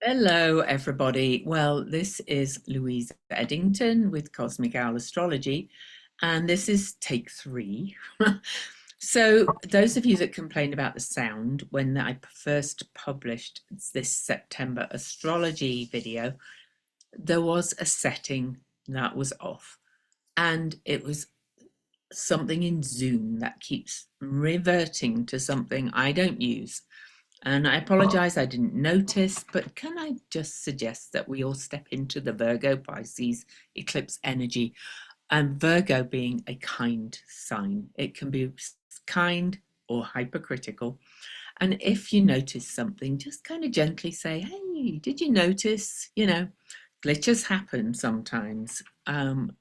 Hello, everybody. Well, this is Louise Edington with Cosmic Owl Astrology, and this is take 3. So, those of you that complained about the sound when I first published this September astrology video, there was a setting that was off, and it was something in Zoom that keeps reverting to something I don't use. And I apologize, I didn't notice, but can I just suggest that we all step into the Virgo Pisces eclipse energy, and Virgo being a kind sign. It can be kind or hypercritical. And if you notice something, just kind of gently say, hey, did you notice? Glitches happen sometimes.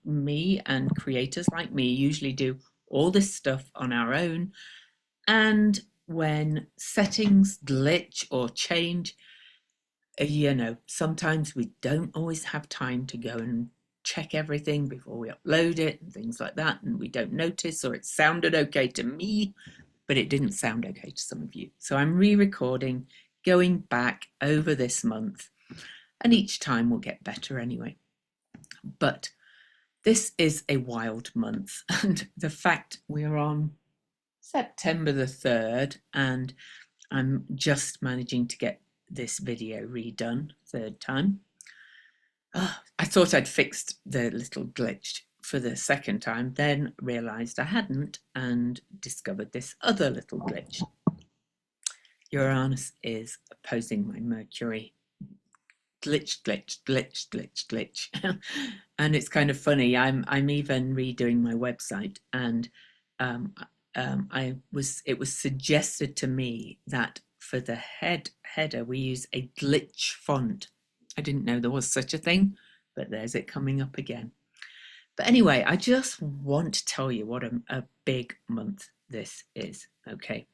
Me and creators like me usually do all this stuff on our own. And when settings glitch or change, sometimes we don't always have time to go and check everything before we upload it and things like that. And we don't notice, or it sounded okay to me, but it didn't sound okay to some of you. So I'm re-recording, going back over this month, and each time will get better anyway. But this is a wild month, and the fact we're on September the 3rd, and I'm just managing to get this video redone, third time. I thought I'd fixed the little glitch for the second time, then realized I hadn't and discovered this other little glitch. Uranus is opposing my Mercury. Glitch, glitch, glitch, glitch, glitch. And it's kind of funny. I'm even redoing my website, and it was suggested to me that for the header we use a glitch font. I didn't know there was such a thing, but there's it coming up again. But anyway, I just want to tell you what a big month this is. Okay,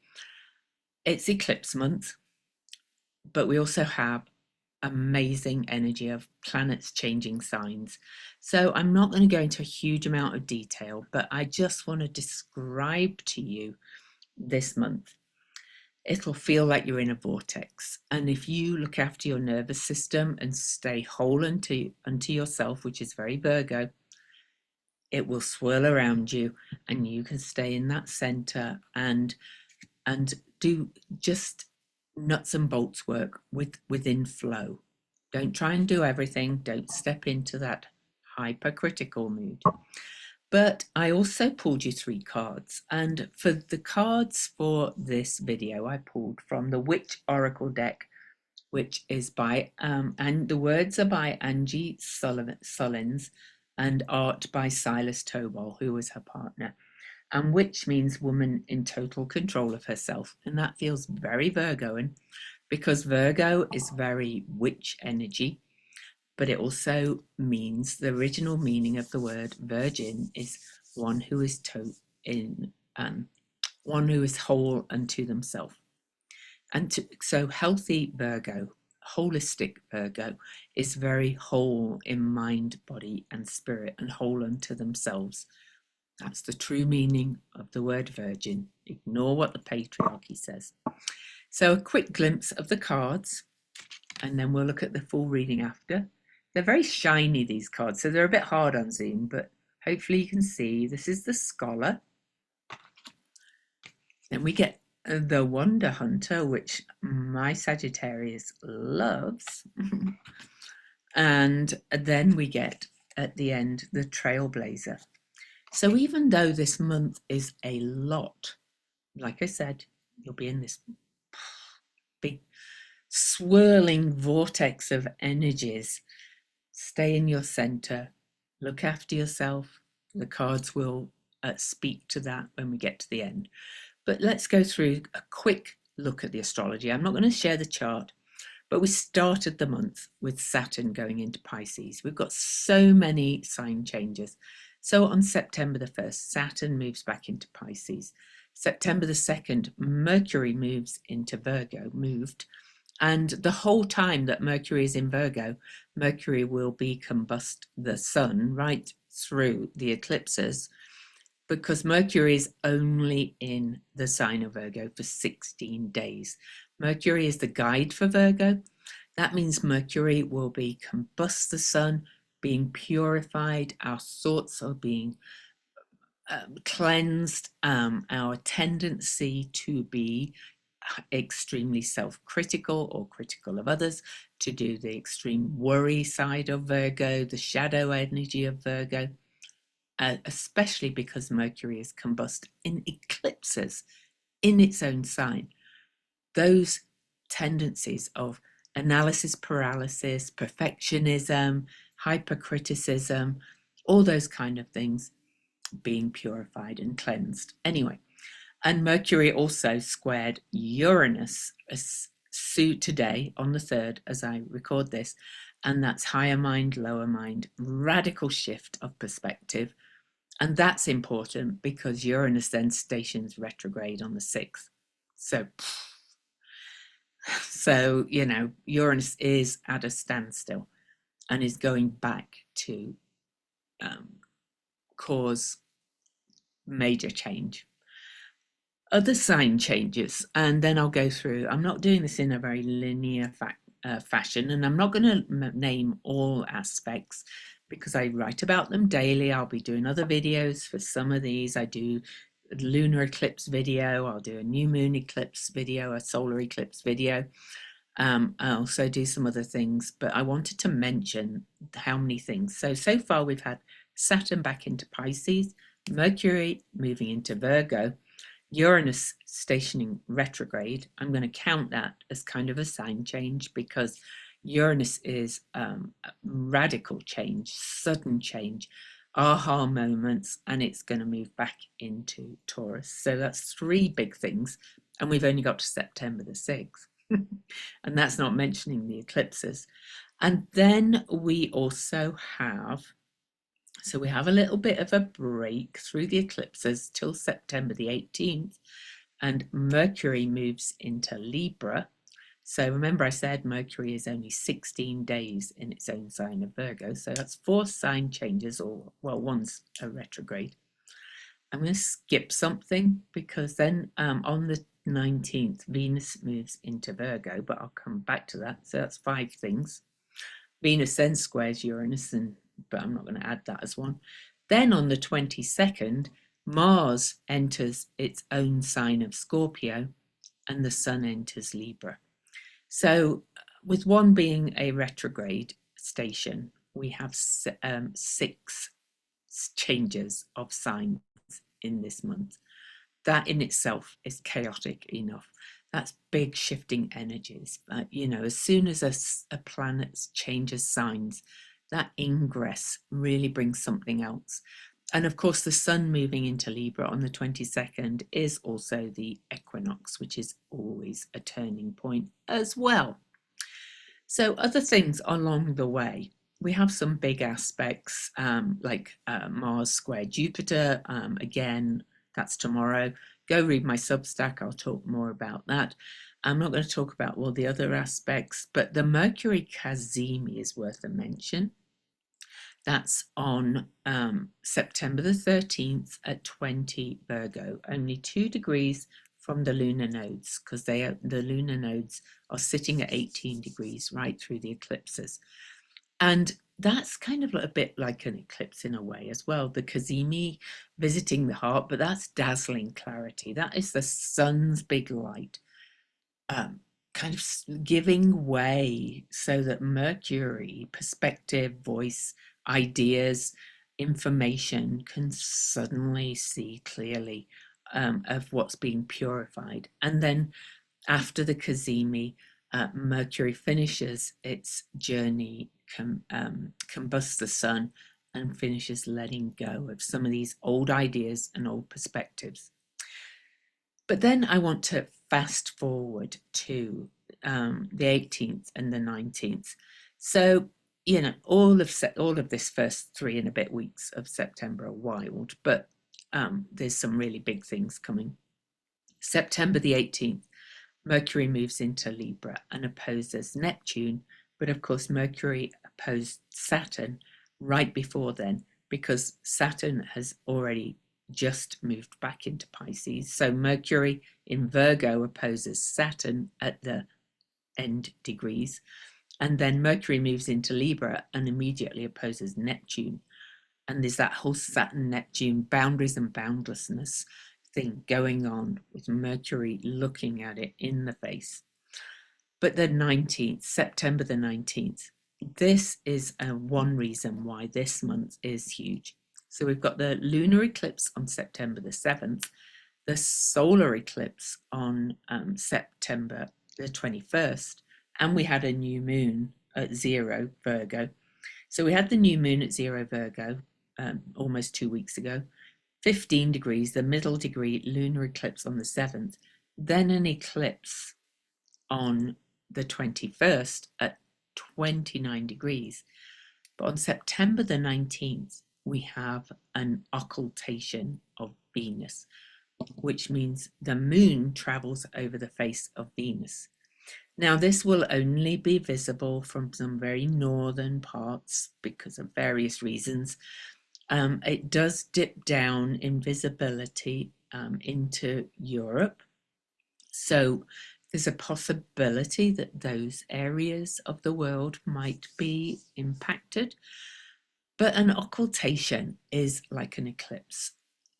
it's eclipse month, but we also have amazing energy of planets changing signs. So I'm not going to go into a huge amount of detail, but I just want to describe to you this month. It'll feel like you're in a vortex. And if you look after your nervous system and stay whole unto yourself, which is very Virgo, it will swirl around you, and you can stay in that center and do just nuts and bolts work within flow. Don't try and do everything. Don't step into that hypercritical mood. But I also pulled you 3 cards, and for the cards for this video I pulled from the Witch Oracle deck, which is by and the words are by Angie Sullins and art by Silas Tobol, who was her partner. And witch means woman in total control of herself, and that feels very Virgoan, because Virgo is very witch energy. But it also means, the original meaning of the word virgin is one who is one who is whole unto themselves. And so healthy Virgo, holistic Virgo, is very whole in mind, body, and spirit, and whole unto themselves. That's the true meaning of the word virgin. Ignore what the patriarchy says. So a quick glimpse of the cards, and then we'll look at the full reading after. They're very shiny, these cards, so they're a bit hard on Zoom, but hopefully you can see. This is the Scholar. Then we get the Wonder Hunter, which my Sagittarius loves. And then we get, at the end, the Trailblazer. So even though this month is a lot, like I said, you'll be in this big swirling vortex of energies. Stay in your center, look after yourself. The cards will speak to that when we get to the end. But let's go through a quick look at the astrology. I'm not going to share the chart, but we started the month with Saturn going into Pisces. We've got so many sign changes. So on September the 1st, Saturn moves back into Pisces. September the 2nd, Mercury moves into Virgo, and the whole time that Mercury is in Virgo, Mercury will be combust the sun right through the eclipses, because Mercury is only in the sign of Virgo for 16 days. Mercury is the guide for Virgo. That means Mercury will be combust the sun, being purified, our thoughts are being cleansed, our tendency to be extremely self-critical or critical of others, to do the extreme worry side of Virgo, the shadow energy of Virgo, especially because Mercury is combust in eclipses in its own sign. Those tendencies of analysis paralysis, perfectionism, hypercriticism, all those kind of things being purified and cleansed. Anyway, and Mercury also squared Uranus today on the 3rd as I record this, and that's higher mind, lower mind, radical shift of perspective. And that's important because Uranus then stations retrograde on the 6th. So, you know, Uranus is at a standstill and is going back to cause major change. Other sign changes, and then I'll go through. I'm not doing this in a very linear fashion, and I'm not going to name all aspects because I write about them daily. I'll be doing other videos for some of these. I do a lunar eclipse video, I'll do a new moon eclipse video, a solar eclipse video. I also do some other things, but I wanted to mention how many things. So far we've had Saturn back into Pisces, Mercury moving into Virgo, Uranus stationing retrograde. I'm going to count that as kind of a sign change because Uranus is radical change, sudden change, aha moments, and it's going to move back into Taurus. So that's 3 big things, and we've only got to September the 6th. And that's not mentioning the eclipses. And then we also have, so we have a little bit of a break through the eclipses till September the 18th, and Mercury moves into Libra. So remember I said Mercury is only 16 days in its own sign of Virgo, so that's 4 sign changes, or well, one's a retrograde. I'm going to skip something because then on the 19th, Venus moves into Virgo, but I'll come back to that. So that's 5 things. Venus then squares Uranus, but I'm not going to add that as one. Then on the 22nd, Mars enters its own sign of Scorpio and the Sun enters Libra. So with one being a retrograde station, we have 6 changes of signs in this month. That in itself is chaotic enough. That's big shifting energies. You know, as soon as a planet changes signs, that ingress really brings something else. And of course, the Sun moving into Libra on the 22nd is also the equinox, which is always a turning point as well. So other things along the way, we have some big aspects like Mars square Jupiter. Again, that's tomorrow. Go read my Substack. I'll talk more about that. I'm not going to talk about all the other aspects, but the Mercury Cazimi is worth a mention. That's on September the 13th at 20 Virgo, only 2 degrees from the lunar nodes, because the lunar nodes are sitting at 18 degrees right through the eclipses. And that's kind of a bit like an eclipse in a way as well. The Cazimi visiting the heart, but that's dazzling clarity. That is the sun's big light kind of giving way so that Mercury, perspective, voice, ideas, information can suddenly see clearly of what's being purified. And then after the Cazimi, Mercury finishes its journey, combusts the sun, and finishes letting go of some of these old ideas and old perspectives. But then I want to fast forward to the 18th and the 19th. So, you know, all of this first 3 and a bit weeks of September are wild, but there's some really big things coming. September the 18th, Mercury moves into Libra and opposes Neptune, but of course Mercury opposed Saturn right before then because Saturn has already just moved back into Pisces. So Mercury in Virgo opposes Saturn at the end degrees, And then Mercury moves into Libra and immediately opposes Neptune. And there's that whole Saturn Neptune boundaries and boundlessness thing going on with Mercury looking at it in the face. But the 19th, September the 19th, this is one reason why this month is huge. So we've got the lunar eclipse on September the 7th, the solar eclipse on September the 21st, and we had a new moon at 0 Virgo. So we had the new moon at 0 Virgo almost 2 weeks ago, 15 degrees, the middle degree lunar eclipse on the 7th, then an eclipse on the 21st at 29 degrees. But on September the 19th, we have an occultation of Venus, which means the moon travels over the face of Venus. Now, this will only be visible from some very northern parts because of various reasons. It does dip down in visibility into Europe. So there's a possibility that those areas of the world might be impacted. But an occultation is like an eclipse.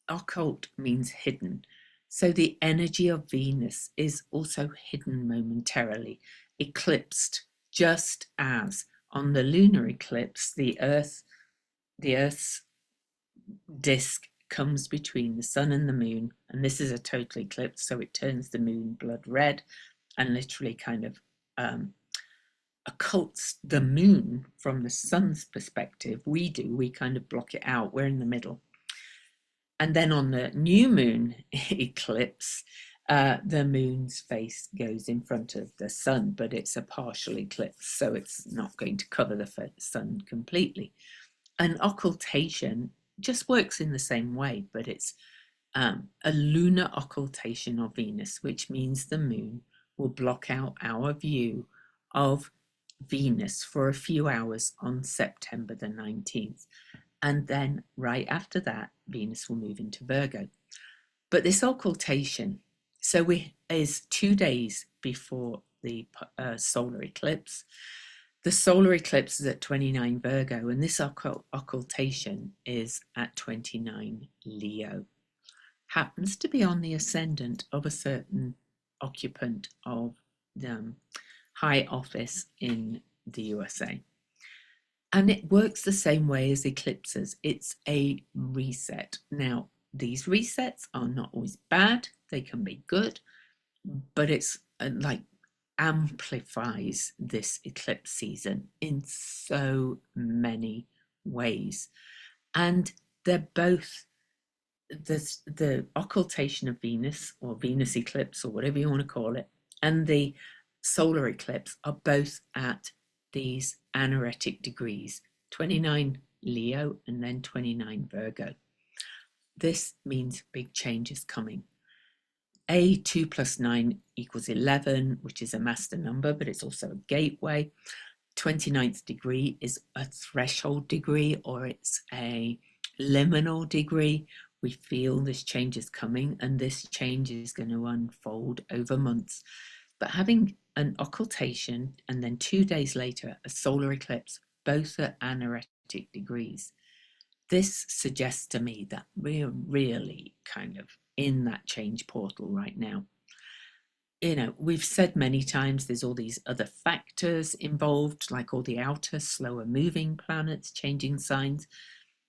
Occult means hidden. So the energy of Venus is also hidden momentarily, eclipsed, just as on the lunar eclipse, the Earth's disk comes between the sun and the moon, and this is a total eclipse, so it turns the moon blood red and literally kind of occults the moon from the sun's perspective. We kind of block it out, we're in the middle. And then on the new moon eclipse, the moon's face goes in front of the sun, but it's a partial eclipse, so it's not going to cover the sun completely. An occultation just works in the same way, but it's a lunar occultation of Venus, which means the moon will block out our view of Venus for a few hours on September the 19th. And then right after that, Venus will move into Virgo. But this occultation, so is 2 days before the solar eclipse. The solar eclipse is at 29 Virgo, and this occultation is at 29 Leo. Happens to be on the ascendant of a certain occupant of the high office in the USA. And it works the same way as eclipses. It's a reset. Now, these resets are not always bad. They can be good, but it's like amplifies this eclipse season in so many ways. And they're both the occultation of Venus, or Venus eclipse, or whatever you want to call it, and the solar eclipse are both at these anaretic degrees, 29 Leo and then 29 Virgo. This means big change is coming. 2 plus 9 equals 11, which is a master number, but it's also a gateway. 29th degree is a threshold degree, or it's a liminal degree. We feel this change is coming, and this change is going to unfold over months. But having an occultation and then 2 days later a solar eclipse, both at anaretic degrees, this suggests to me that we're really kind of in that change portal right now. You know, we've said many times there's all these other factors involved, like all the outer, slower moving planets changing signs.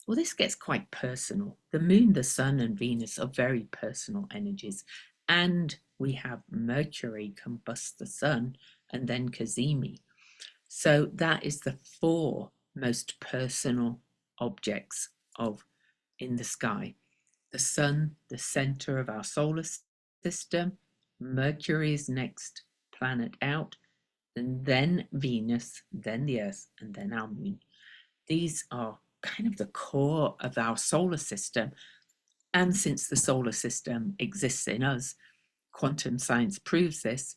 Well, this gets quite personal. The moon, the sun, and Venus are very personal energies. And we have Mercury combust the sun and then Cazimi. So that is the 4 most personal objects in the sky. The sun, the center of our solar system, Mercury is next planet out, and then Venus, then the Earth, and then our moon. These are kind of the core of our solar system. And since the solar system exists in us, quantum science proves this,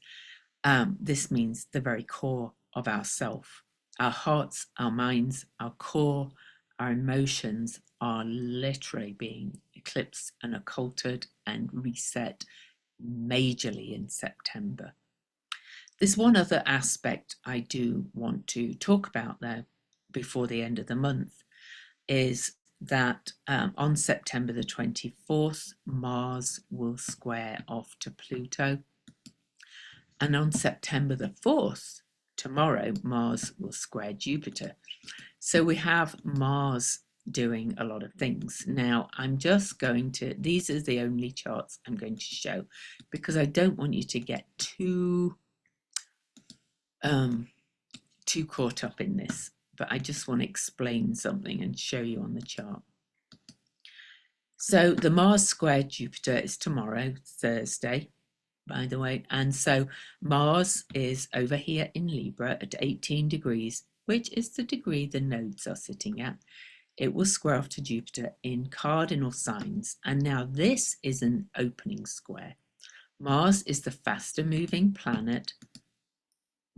this means the very core of ourself. Our hearts, our minds, our core, our emotions are literally being eclipsed and occulted and reset majorly in September. There's one other aspect I do want to talk about though before the end of the month, is that on September the 24th, Mars will square off to Pluto. And on September the 4th, tomorrow, Mars will square Jupiter. So we have Mars doing a lot of things. Now, I'm just going to, these are the only charts I'm going to show because I don't want you to get too caught up in this, but I just want to explain something and show you on the chart. So the Mars square Jupiter is tomorrow, Thursday, by the way. And so Mars is over here in Libra at 18 degrees, which is the degree the nodes are sitting at. It will square off to Jupiter in cardinal signs. And now this is an opening square. Mars is the faster moving planet.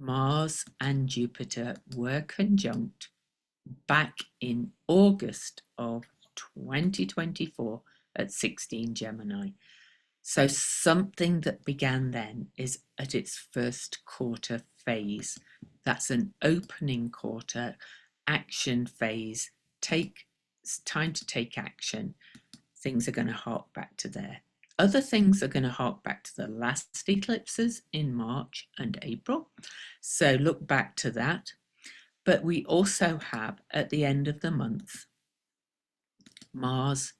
Mars and Jupiter were conjunct back in August of 2024 at 16 Gemini. So something that began then is at its first quarter phase. That's an opening quarter, action phase. It's time to take action. Things are going to hark back to there. Other things are going to hark back to the last eclipses in March and April. So look back to that. But we also have, at the end of the month, Mars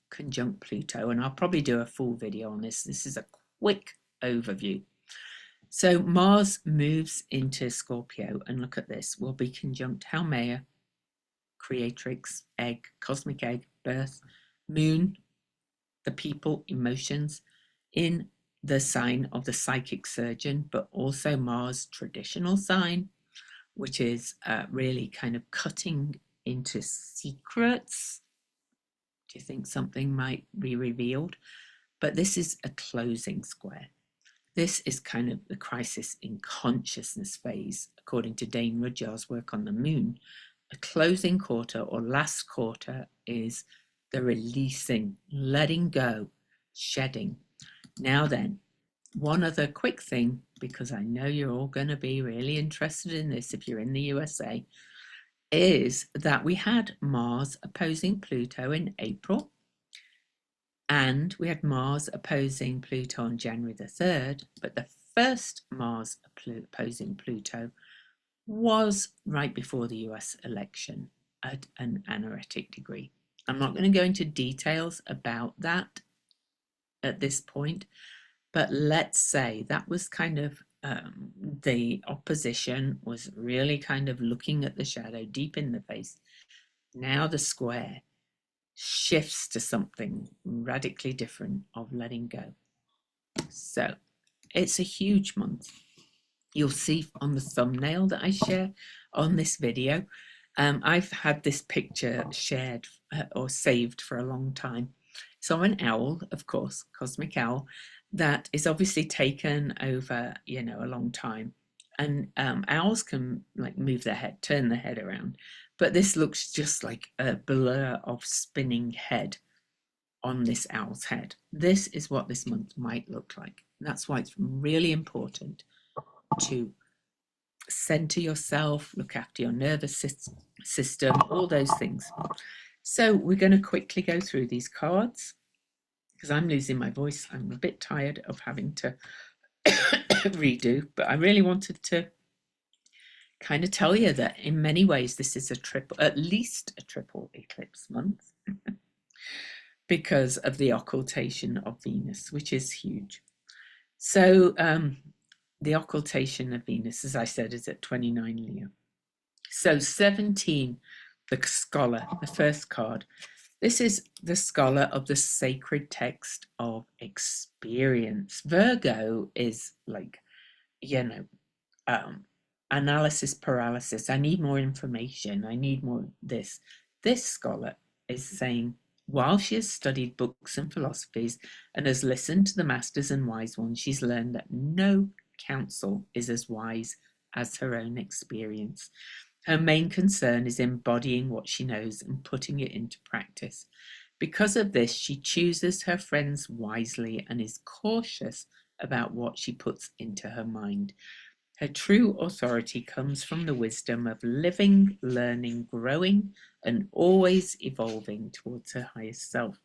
conjunct Pluto, and I'll probably do a full video on this. This is a quick overview. So Mars moves into Scorpio, and look at this. Will be conjunct Haumea, creatrix, egg, cosmic egg, birth, moon, the people, emotions, in the sign of the psychic surgeon, but also Mars' traditional sign, which is really kind of cutting into secrets. Do you think something might be revealed? But this is a closing square. This is kind of the crisis in consciousness phase, according to Dane Rudyard's work on the moon. A closing quarter or last quarter is the releasing, letting go, shedding. Now then, one other quick thing, because I know you're all going to be really interested in this if you're in the USA, is that we had Mars opposing Pluto in April, and we had Mars opposing Pluto on January the 3rd, but the first Mars opposing Pluto was right before the US election at an anaretic degree. I'm not going to go into details about that at this point, but let's say that was kind of the opposition was really kind of looking at the shadow deep in the face. Now the square shifts to something radically different of letting go. So it's a huge month. You'll see on the thumbnail that I share on this video. I've had this picture shared or saved for a long time. So an owl, of course, cosmic owl, that is obviously taken over, a long time. And owls can like move their head, turn their head around. But this looks just like a blur of spinning head on this owl's head. This is what this month might look like. And that's why it's really important to center yourself, look after your nervous system, all those things. So we're going to quickly go through these cards because I'm losing my voice. I'm a bit tired of having to redo, but I really wanted to kind of tell you that in many ways this is at least a triple eclipse month because of the occultation of Venus, which is huge. So the occultation of Venus, as I said, is at 29 Leo. So 17, the scholar, the first card. This is the scholar of the sacred text of experience. Virgo is like, analysis paralysis. I need more information. I need more this. This scholar is saying, while she has studied books and philosophies and has listened to the masters and wise ones, she's learned that no counsel is as wise as her own experience. Her main concern is embodying what she knows and putting it into practice. Because of this, she chooses her friends wisely and is cautious about what she puts into her mind. Her true authority comes from the wisdom of living, learning, growing, and always evolving towards her highest self.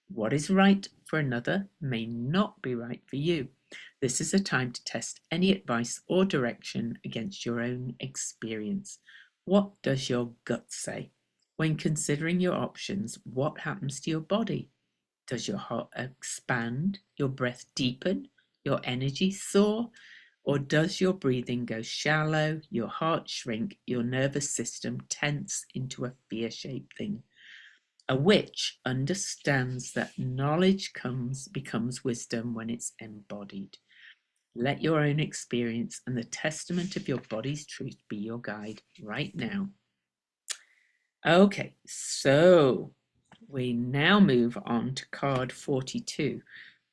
What is right for another may not be right for you. This is a time to test any advice or direction against your own experience. What does your gut say? When considering your options, what happens to your body? Does your heart expand, your breath deepen, your energy soar? Or does your breathing go shallow, your heart shrink, your nervous system tense into a fear-shaped thing? A witch understands that knowledge becomes wisdom when it's embodied. Let your own experience and the testament of your body's truth be your guide right now. Okay, so we now move on to card 42,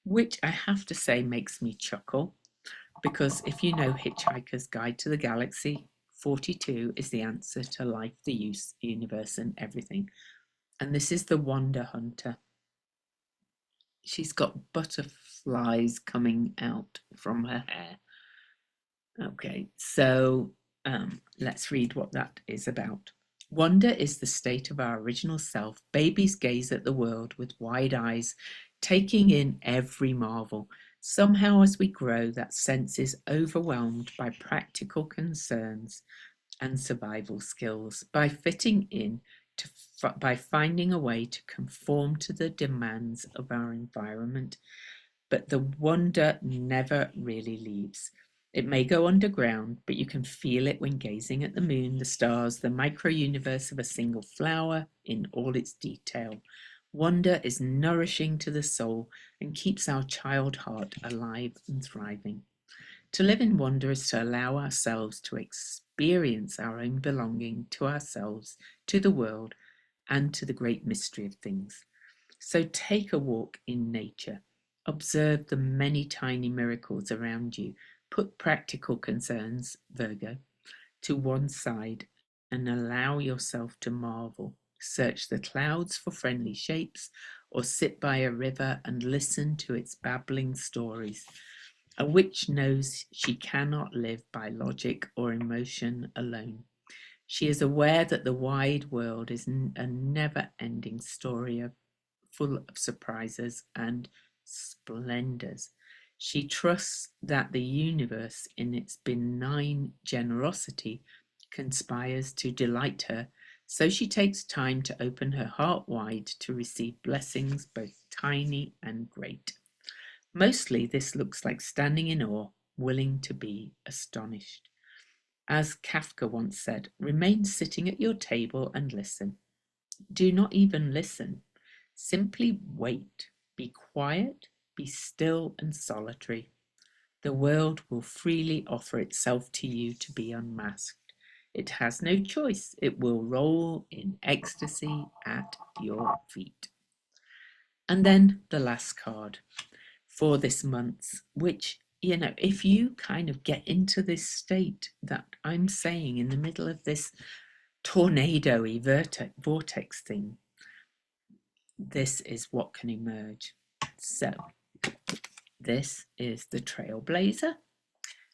which I have to say makes me chuckle, because if you know Hitchhiker's Guide to the Galaxy, 42 is the answer to life, the universe, and everything. And this is the Wonder Hunter. She's got butterflies coming out from her hair. Okay, so let's read what that is about. Wonder is the state of our original self. Babies gaze at the world with wide eyes, taking in every marvel. Somehow, as we grow, that sense is overwhelmed by practical concerns and survival skills, by fitting in, by finding a way to conform to the demands of our environment. But the wonder never really leaves. It may go underground, but you can feel it when gazing at the moon, the stars, the micro-universe of a single flower in all its detail. Wonder is nourishing to the soul and keeps our child heart alive and thriving. To live in wonder is to allow ourselves to experience our own belonging to ourselves, to the world, and to the great mystery of things. So take a walk in nature. Observe the many tiny miracles around you. Put practical concerns, Virgo, to one side and allow yourself to marvel. Search the clouds for friendly shapes, or sit by a river and listen to its babbling stories. A witch knows she cannot live by logic or emotion alone. She is aware that the wide world is a never-ending story full of surprises and splendors. She trusts that the universe, in its benign generosity, conspires to delight her, so she takes time to open her heart wide to receive blessings both tiny and great. Mostly this looks like standing in awe, willing to be astonished. As Kafka once said, remain sitting at your table and listen. Do not even listen. Simply wait. Be quiet, be still and solitary. The world will freely offer itself to you to be unmasked. It has no choice. It will roll in ecstasy at your feet. And then the last card for this month, which, if you kind of get into this state that I'm saying in the middle of this tornado-y vortex thing, this is what can emerge. So this is the Trailblazer.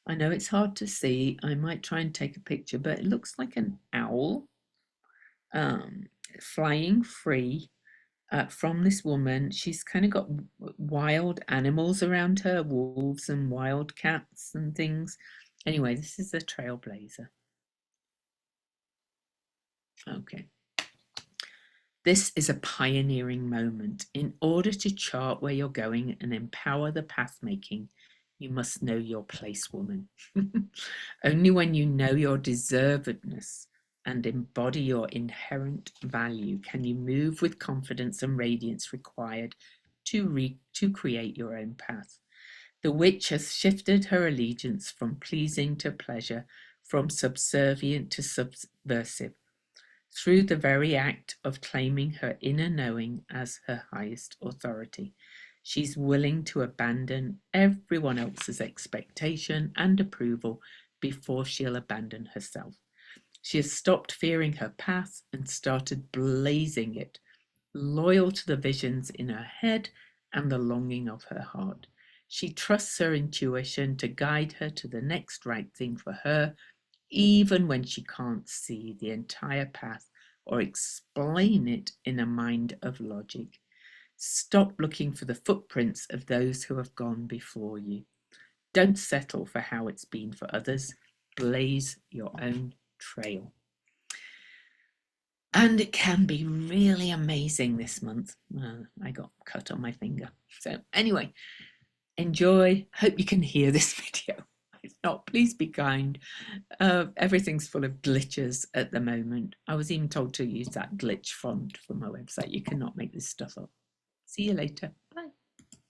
I know it's hard to see. I might try and take a picture, but it looks like an owl flying free from this woman. She's kind of got wild animals around her, wolves and wild cats and things. Anyway, this is the Trailblazer. Okay. This is a pioneering moment. In order to chart where you're going and empower the path making, you must know your place, woman. Only when you know your deservedness and embody your inherent value can you move with confidence and radiance required to create your own path. The witch has shifted her allegiance from pleasing to pleasure, from subservient to subversive, through the very act of claiming her inner knowing as her highest authority. She's willing to abandon everyone else's expectation and approval before she'll abandon herself. She has stopped fearing her path and started blazing it, loyal to the visions in her head and the longing of her heart. She trusts her intuition to guide her to the next right thing for her, even when she can't see the entire path or explain it in a mind of logic. Stop looking for the footprints of those who have gone before you. Don't settle for how it's been for others. Blaze your own trail. And it can be really amazing this month. I got cut on my finger. So anyway, enjoy. Hope you can hear this video. If not, please be kind. Everything's full of glitches at the moment. I was even told to use that glitch font for my website. You cannot make this stuff up. See you later.